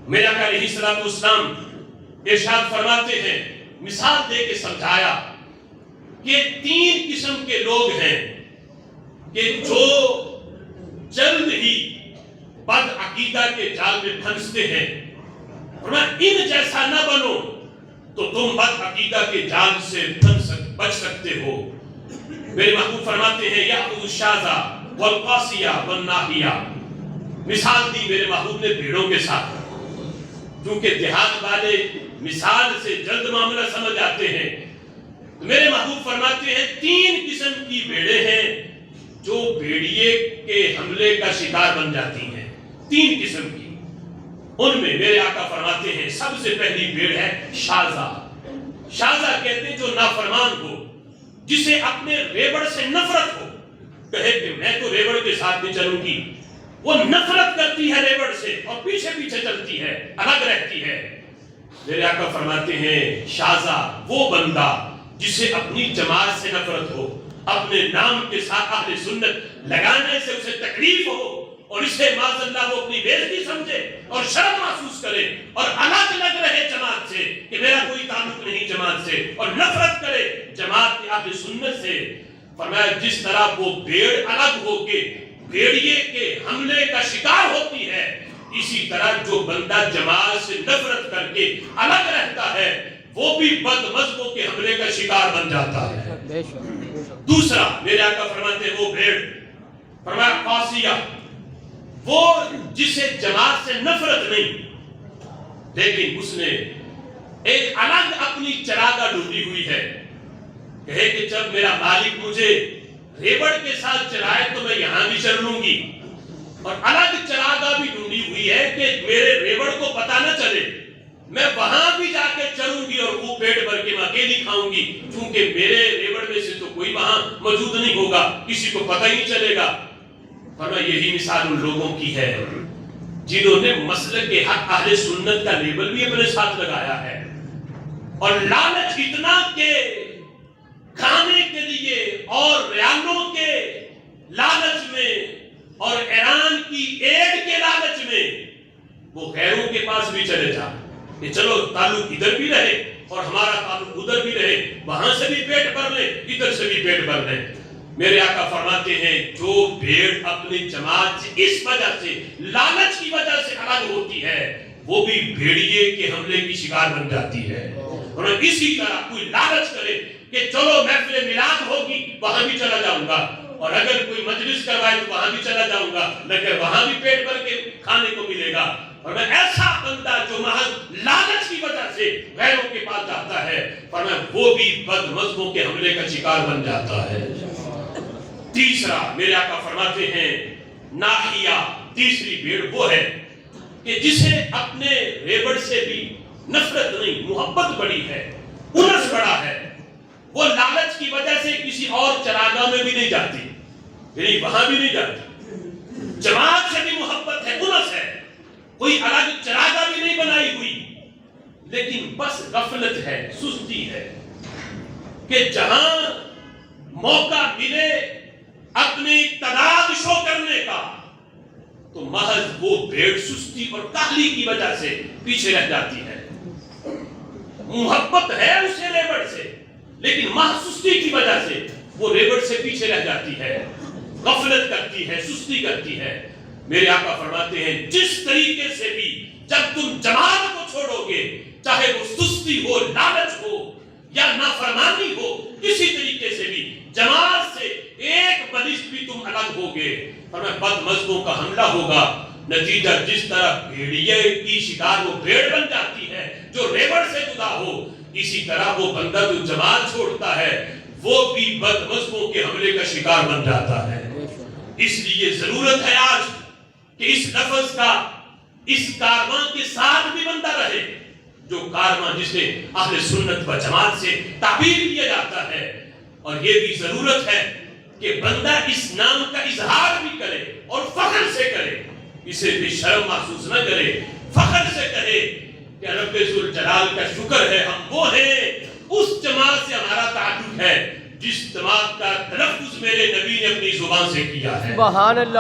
میرے آقا علیہ الصلوۃ والسلام ارشاد فرماتے ہیں، مثال دے کے سمجھایا کہ 3 قسم کے لوگ ہیں کہ جو جلد ہی بد عقیدہ کے جال میں پھنستے ہیں، فرمایا ان جیسا نہ بنو تو تم بد عقیدہ کے جال سے بچ سکتے ہو۔ میرے محبوب فرماتے ہیں یأخذ الشاذ والقاسیہ والناہیہ، مثال دی میرے محبوب نے بھیڑوں کے ساتھ، کیونکہ دیہات والے مثال سے جلد معاملہ سمجھ آتے ہیں۔ میرے محبوب فرماتے ہیں 3 قسم کی بھیڑیں ہیں جو بھیڑیے کے حملے کا شکار بن جاتی ہیں، 3 قسم کی۔ ان میں میرے آقا فرماتے ہیں سب سے پہلی بھیڑ ہے شاذہ۔ شاذہ کہتے ہیں جو نافرمان ہو، جسے اپنے ریوڑ سے نفرت ہو، کہے کہ میں تو ریوڑ کے ساتھ نہیں چلوں گی، وہ نفرت کرتی ہے ریوڑ سے اور پیچھے پیچھے چلتی ہے، الگ رہتی ہے۔ میرے آقا فرماتے ہیں شاذہ وہ بندہ جسے اپنی جماعت سے نفرت ہو، اپنے نام کے ساتھ اہل سنت لگانے سے اسے تکلیف ہو اور اسے معاذ اللہ وہ اپنی بےعزتی سمجھے اور شرم محسوس کرے اور الگ لگ رہے جماعت سے کہ میرا کوئی تعلق نہیں جماعت سے، اور نفرت کرے جماعت کے اہل سنت سے۔ فرمایا جس طرح وہ بھیڑ الگ ہو کے بھیڑیے کے حملے کا شکار ہوتی ہے، اسی طرح جو بندہ جماعت سے نفرت کر کے الگ رہتا ہے وہ بھی بد مذہبوں کے حملے کا شکار بن جاتا ہے۔ دوسرا میرے آقا فرماتے ہیں وہ بھیڑ، فرمایا قاسیہ، وہ جسے جماعت سے نفرت نہیں لیکن اس نے ایک الگ اپنی چراگاہ ڈھونڈی ہوئی ہے، کہے کہ جب میرا مالک مجھے ریوڑ کے ساتھ چلائے تو میں یہاں بھی چل لوں گی، اور الگ چراگاہ بھی ڈھونڈی ہوئی ہے کہ میرے ریوڑ کو پتہ نہ چلے، میں وہاں بھی جا کے چلوں گی اور وہ پیٹ بھر کے میں اکیلی کھاؤں گی، چونکہ میرے ریوڑ میں سے تو کوئی وہاں موجود نہیں ہوگا، کسی کو پتہ ہی نہیں چلے گا۔ فرمایا یہی مثال ان لوگوں کی ہے جنہوں نے مسلک حق اہل سنت کا لیبل بھی اپنے ساتھ لگایا ہے، اور لالچ اتنا کہ کھانے کے لیے اور ریالوں کے لالچ میں اور ایران کی ایڈ کے لالچ میں وہ غیروں کے پاس بھی چلے جا کہ چلو تعلق ادھر بھی رہے اور ہمارا تعلق ادھر بھی رہے، وہاں سے بھی پیٹ بھر لے ادھر سے بھی پیٹ بھر لے۔ میرے آقا فرماتے ہیں جو بھیڑ اپنی جماعت سے اس وجہ سے لالچ کی وجہ سے الگ ہوتی ہے وہ بھی بھیڑیے کے حملے کی شکار بن جاتی ہے۔ اور اسی طرح کوئی لالچ کرے کہ چلو محفل میلاد ہوگی وہاں بھی چلا جاؤں گا، اور اگر کوئی مجلس کروائے تو وہاں بھی چلا جاؤں گا، لیکن وہاں بھی پیٹ بھر کے کھانے کو ملے گا۔ اور میں ایسا بندہ جو محض لالچ کی وجہ سے غیروں کے پاس جاتا ہے، اور میں وہ بھی بد مذہبوں کے حملے کا شکار بن جاتا ہے۔ تیسرا میرے آقا فرماتے ہیں ناحیہ، تیسری بھیڑ وہ ہے کہ جسے اپنے ریوڑ سے بھی نفرت نہیں، محبت بڑی ہے، انس بڑا ہے، وہ لالچ کی وجہ سے کسی اور چراگاہ میں بھی نہیں جاتی، یعنی وہاں بھی نہیں جاتی، جماعت سے بھی محبت ہے، انس ہے، کوئی الگ چراگاہ بھی نہیں بنائی ہوئی، لیکن بس غفلت ہے، سستی ہے کہ جہاں موقع ملے اپنی اقتدار شو کرنے کا تو محض وہ بھیڑ سستی اور کاہلی کی وجہ سے پیچھے رہ جاتی ہے۔ محبت ہے اسے ریوڑ سے لیکن محض سستی کی وجہ سے وہ ریوڑ سے پیچھے رہ جاتی ہے، غفلت کرتی ہے، سستی کرتی ہے۔ میرے آقا فرماتے ہیں جس طریقے سے بھی جب تم جماعت کو چھوڑو گے، چاہے وہ سستی ہو، لالچ ہو یا نافرمانی ہو، کسی طریقے سے بھی جماعت سے ایک بلش بھی تم الگ ہوگے، اور میں بد مذہبوں کا حملہ ہوگا۔ نتیجہ جس طرح بھیڑیے کی شکار وہ بھیڑ بن جاتی ہے جو ریوڑ سے جدا ہو، اسی طرح وہ بندہ جو جماعت چھوڑتا ہے وہ بھی بد مذہبوں کے حملے کا شکار بن جاتا ہے۔ اس لیے ضرورت ہے آج کہ اس لفظ کا اس کارواں کے ساتھ بھی بندہ رہے، جو کارواں جسے اہل سنت و جماعت سے تعبیر کیا جاتا ہے، اور یہ بھی ضرورت ہے کہ بندہ اس نام کا اظہار بھی کرے اور فخر سے کرے، اسے بھی شرم محسوس نہ کرے، فخر سے کہے کہ رب ذوالجلال کا شکر ہے ہم وہ ہیں، اس جماعت سے ہمارا تعلق ہے جس جماعت کا تلفظ میرے نبی نے اپنی زبان سے کیا ہے۔ سبحان اللہ۔